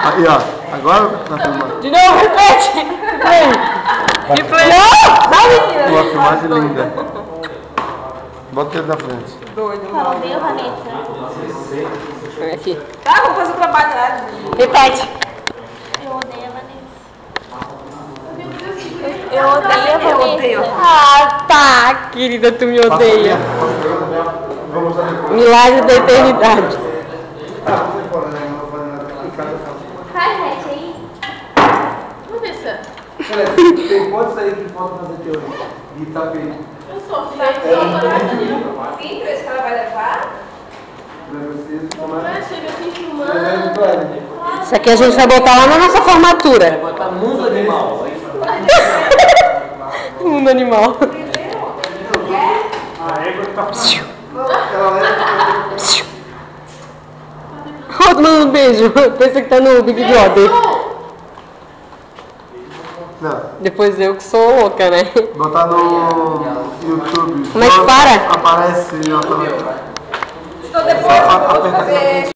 Aí, ó. Agora tá filmando. De novo, repete. Replay. Não! Uma filmagem linda. Bota ele na frente. Doido. Fala bem, Vanessa. Olha aqui. Tá, vamos fazer o trabalho lá. Repete. Eu odeio a Vanessa. Eu odeio a Vanessa. Eu odeio. Ah, tá, querida, tu me odeia. Vamos fazer. Milagre da eternidade. Você fora, né? Não vou fazer nada. Em casa eu faço. Hi, aí. Vamos ver se... Tem quantos aí que faltam fazer teoria? E tá feito. Eu sou filha. Filho, esse cara vai levar? Chega assim filmando. Isso aqui a gente vai botar lá na nossa formatura. Botar mundo animal. Mundo animal. A égua tá Ó, tô mandando um beijo. Pensa que tá no Big Brother. Não, Depois eu que sou louca, né? botar no YouTube. Como é que para? Aparece automaticamente. Então depois eu vou fazer...